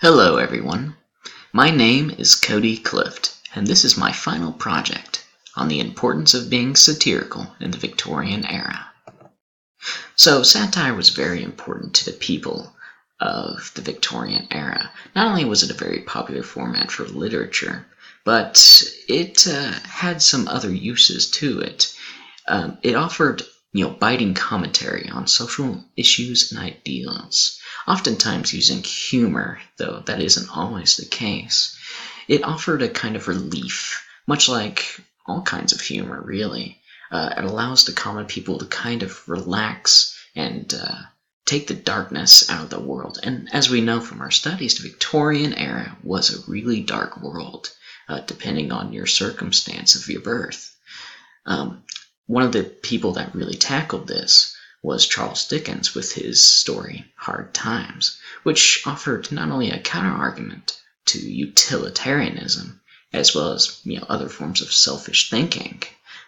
Hello everyone, my name is Cody Clift, and this is my final project on the importance of being satirical in the Victorian era. So satire was very important to the people of the Victorian era. Not only was it a very popular format for literature, but it had some other uses to it. It offered biting commentary on social issues and ideals, oftentimes using humor, though that isn't always the case. It offered a kind of relief, much like all kinds of humor, really. It allows the common people to kind of relax and take the darkness out of the world. And as we know from our studies, the Victorian era was a really dark world, depending on your circumstance of your birth. One of the people that really tackled this was Charles Dickens with his story Hard Times, which offered not only a counterargument to utilitarianism, as well as other forms of selfish thinking,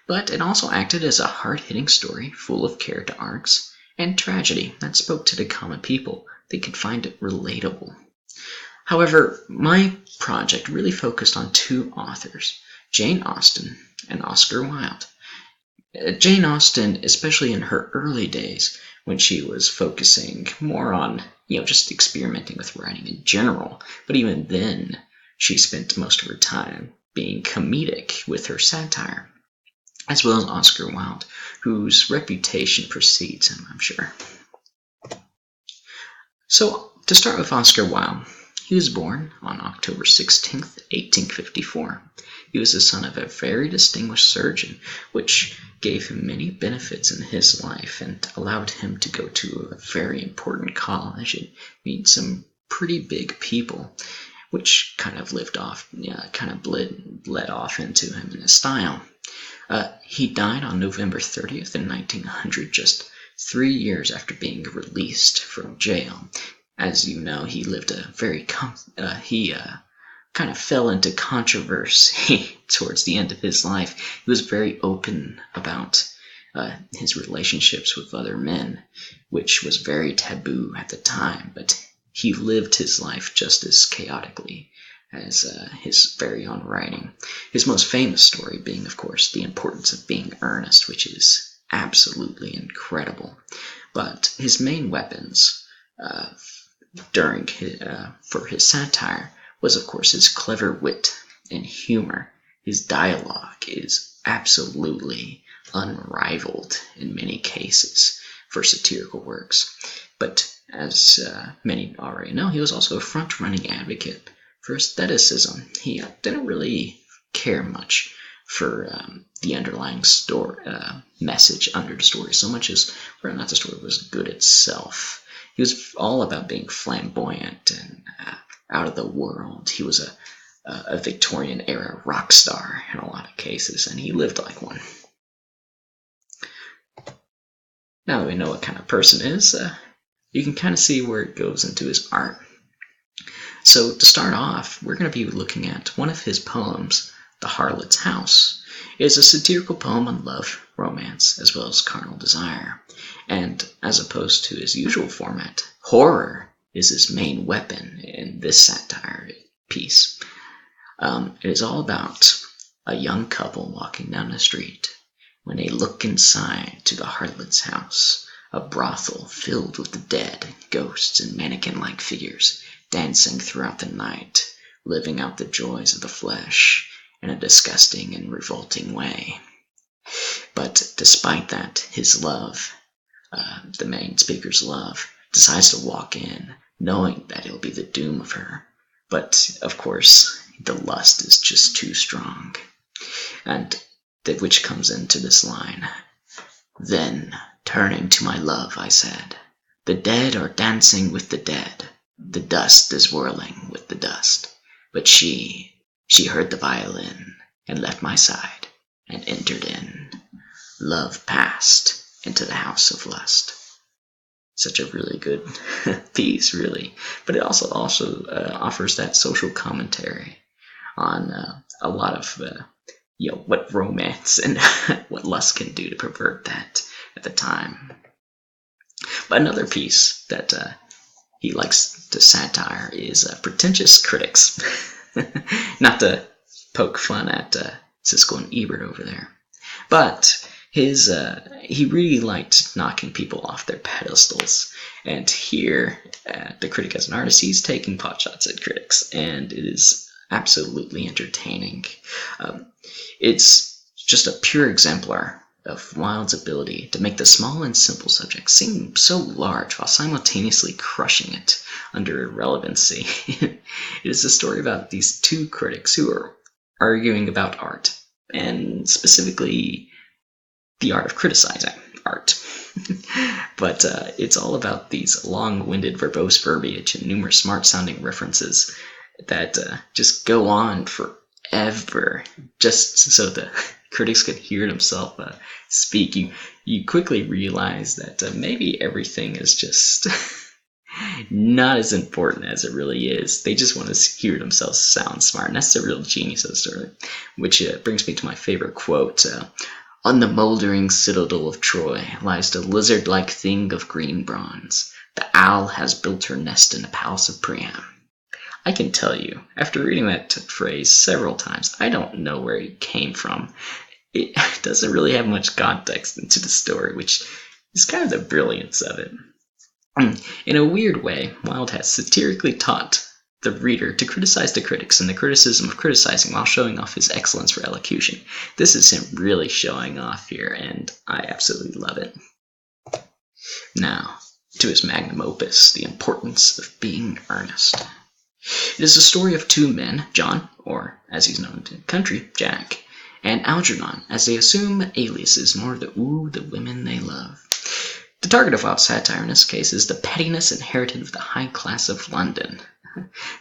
but it also acted as a hard-hitting story full of character arcs and tragedy that spoke to the common people. They could find it relatable. However, my project really focused on two authors, Jane Austen and Oscar Wilde. Jane Austen, especially in her early days, when she was focusing more on, just experimenting with writing in general, but even then, she spent most of her time being comedic with her satire, as well as Oscar Wilde, whose reputation precedes him, I'm sure. So, to start with Oscar Wilde, he was born on October 16th, 1854. He was the son of a very distinguished surgeon, which gave him many benefits in his life and allowed him to go to a very important college and meet some pretty big people, which kind of bled off into him in his style. He died on November 30th in 1900, just 3 years after being released from jail. As you know, he lived a very kind of fell into controversy towards the end of his life. He was very open about his relationships with other men, which was very taboo at the time, but he lived his life just as chaotically as his very own writing. His most famous story being, of course, The Importance of Being Earnest, which is absolutely incredible. But his main weapons for his satire was, of course, his clever wit and humor. His dialogue is absolutely unrivaled in many cases for satirical works. But as many already know, he was also a front-running advocate for aestheticism. He didn't really care much for the underlying message under the story, so much as whether or not the story was good itself. He was all about being flamboyant and out of the world. He was a Victorian era rock star in a lot of cases, and he lived like one. Now that we know what kind of person is, you can kind of see where it goes into his art. So to start off, we're going to be looking at one of his poems, The Harlot's House. It is a satirical poem on love, romance, as well as carnal desire. And as opposed to his usual format, horror is his main weapon in this satire piece. It is all about a young couple walking down the street when they look inside to the harlot's house, a brothel filled with the dead, ghosts, and mannequin-like figures dancing throughout the night, living out the joys of the flesh in a disgusting and revolting way. But despite that, his love, the main speaker's love, decides to walk in, knowing that it'll be the doom of her. But, of course, the lust is just too strong. And which comes into this line. Then, turning to my love, I said, the dead are dancing with the dead. The dust is whirling with the dust. But she heard the violin and left my side and entered in. Love passed into the house of lust. Such a really good piece, really. But it also offers that social commentary on a lot of what romance and what lust can do to pervert that at the time. But another piece that he likes to satire is pretentious critics. Not to poke fun at Siskel and Ebert over there, but he really liked knocking people off their pedestals. And here, the critic as an artist, he's taking potshots at critics, and it is absolutely entertaining. It's just a pure exemplar of Wilde's ability to make the small and simple subject seem so large while simultaneously crushing it under irrelevancy. It is a story about these two critics who are arguing about art, and specifically the art of criticizing art. But it's all about these long-winded verbose verbiage and numerous smart-sounding references that just go on forever, just so the critics could hear himself speak. You quickly realize that maybe everything is just not as important as it really is. They just want to hear themselves sound smart, and that's the real genius of the story. Which brings me to my favorite quote. On the mouldering citadel of Troy lies the lizard-like thing of green bronze. The owl has built her nest in the palace of Priam. I can tell you, after reading that phrase several times, I don't know where it came from. It doesn't really have much context into the story, which is kind of the brilliance of it. In a weird way, Wilde has satirically taught the reader to criticize the critics and the criticism of criticizing while showing off his excellence for elocution. This is him really showing off here, and I absolutely love it. Now, to his magnum opus, The Importance of Being Earnest. It is the story of two men, John, or as he's known in the country, Jack, and Algernon, as they assume aliases in order to woo the women they love. The target of Wilde's satire in this case is the pettiness inherited of the high class of London.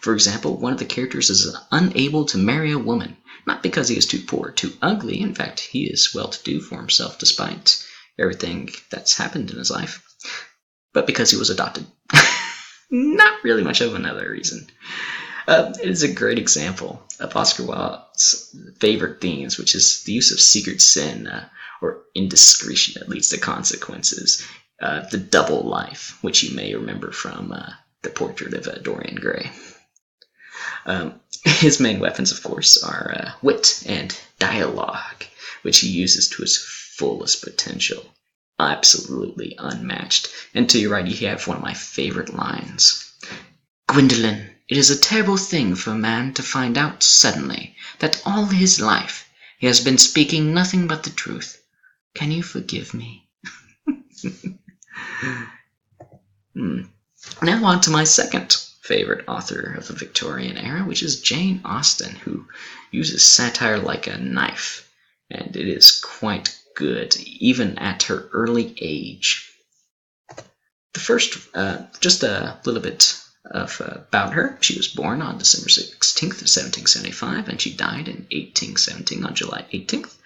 For example, one of the characters is unable to marry a woman, not because he is too poor or too ugly. In fact, he is well-to-do for himself despite everything that's happened in his life, but because he was adopted. Not really much of another reason. It is a great example of Oscar Wilde's favorite themes, which is the use of secret sin, or indiscretion that leads to consequences. The double life, which you may remember from the portrait of Dorian Gray. His main weapons, of course, are wit and dialogue, which he uses to his fullest potential. Absolutely unmatched. And to your right, you have one of my favorite lines. Gwendolen, it is a terrible thing for a man to find out suddenly that all his life he has been speaking nothing but the truth. Can you forgive me? Now on to my second favorite author of the Victorian era, which is Jane Austen, who uses satire like a knife, and it is quite good, even at her early age. The first, just a little bit about her. She was born on December 16th, 1775, and she died in 1817 on July 18th.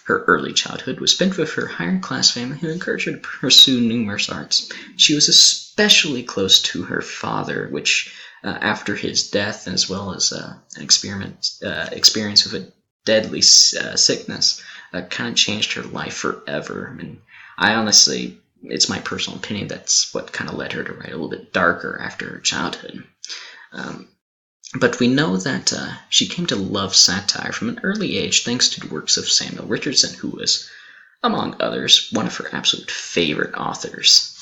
Her early childhood was spent with her higher-class family, who encouraged her to pursue numerous arts. She was especially close to her father, which, after his death, as well as an experience with a deadly sickness, kind of changed her life forever. And I honestly, it's my personal opinion, that's what kind of led her to write a little bit darker after her childhood. But we know that she came to love satire from an early age thanks to the works of Samuel Richardson, who was, among others, one of her absolute favorite authors.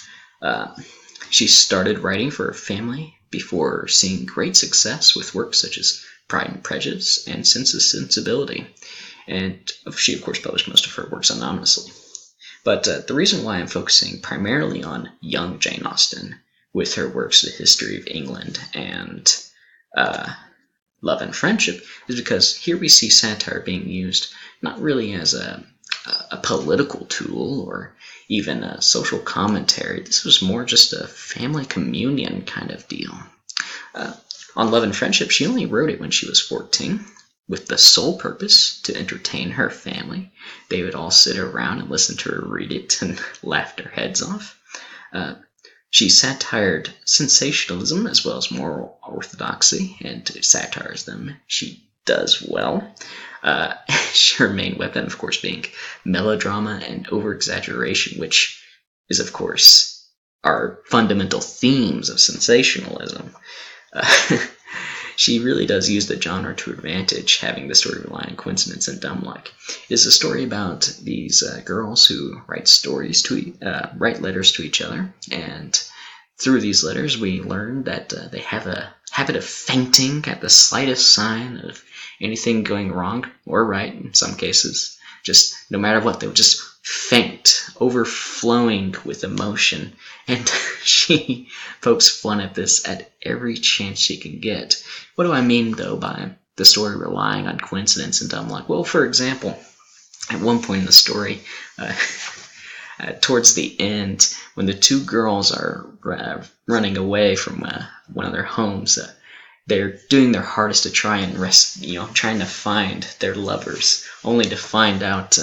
She started writing for her family before seeing great success with works such as Pride and Prejudice and Sense and Sensibility. And she, of course, published most of her works anonymously. But the reason why I'm focusing primarily on young Jane Austen with her works The History of England and Love and Friendship is because here we see satire being used not really as a political tool or even a social commentary. This was more just a family communion kind of deal. On Love and Friendship, she only wrote it when she was 14, with the sole purpose to entertain her family. They would all sit around and listen to her read it and laugh their heads off. She satired sensationalism as well as moral orthodoxy, and to satirize them she does well. Her main weapon, of course, being melodrama and over-exaggeration, which is, of course, are fundamental themes of sensationalism. Uh, She really does use the genre to advantage, having the story rely on coincidence and dumb luck. It is a story about these girls who write write letters to each other, and through these letters we learn that they have a habit of fainting at the slightest sign of anything going wrong or right in some cases. Just no matter what, they'll just faint, overflowing with emotion, and she pokes fun at this at every chance she can get. What do I mean, though, by the story relying on coincidence and dumb luck? Well, for example, at one point in the story, towards the end, when the two girls are running away from one of their homes, they're doing their hardest to try and trying to find their lovers, only to find out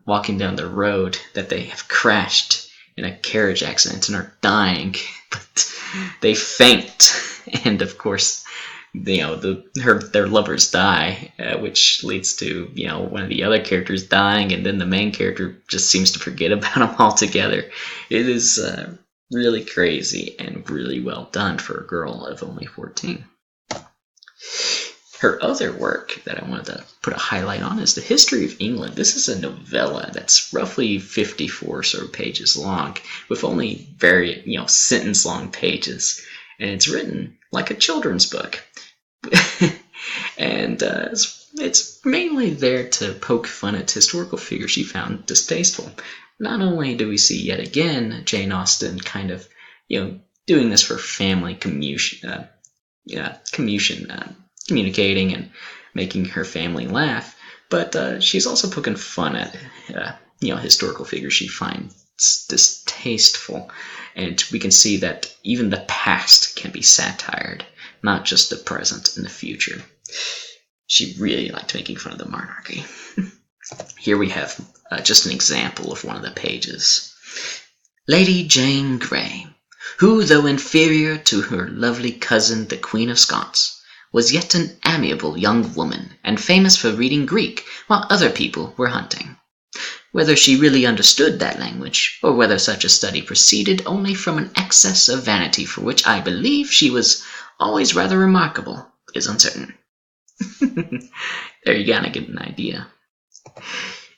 walking down the road that they have crashed in a carriage accident and are dying. But they faint, and of course, their lovers die, which leads to one of the other characters dying, and then the main character just seems to forget about them altogether. It is really crazy and really well done for a girl of only 14. Her other work that I wanted to put a highlight on is The History of England. This is a novella that's roughly 54 or so pages long, with only very sentence-long pages, and it's written like a children's book. And it's mainly there to poke fun at historical figures she found distasteful. Not only do we see yet again Jane Austen kind of doing this for family communicating and making her family laugh, but she's also poking fun at historical figures she finds distasteful, and we can see that even the past can be satired, not just the present and the future. She really liked making fun of the monarchy. Here we have just an example of one of the pages. Lady Jane Grey, who, though inferior to her lovely cousin the Queen of Scots, was yet an amiable young woman, and famous for reading Greek while other people were hunting. Whether she really understood that language, or whether such a study proceeded only from an excess of vanity for which I believe she was always rather remarkable, is uncertain. There you gotta get an idea.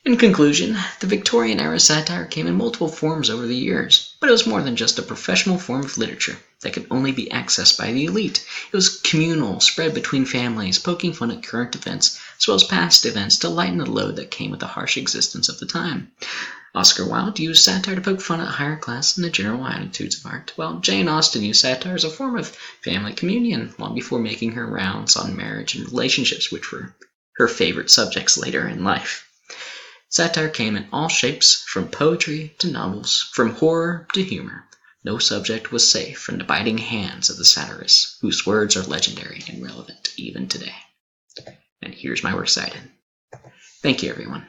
In conclusion, the Victorian-era satire came in multiple forms over the years, but it was more than just a professional form of literature that could only be accessed by the elite. It was communal, spread between families, poking fun at current events, as well as past events to lighten the load that came with the harsh existence of the time. Oscar Wilde used satire to poke fun at higher class and the general attitudes of art, while Jane Austen used satire as a form of family communion, long before making her rounds on marriage and relationships, which were her favorite subjects later in life. Satire came in all shapes, from poetry to novels, from horror to humor. No subject was safe from the biting hands of the satirists, whose words are legendary and relevant even today. And here's my works cited. Thank you, everyone.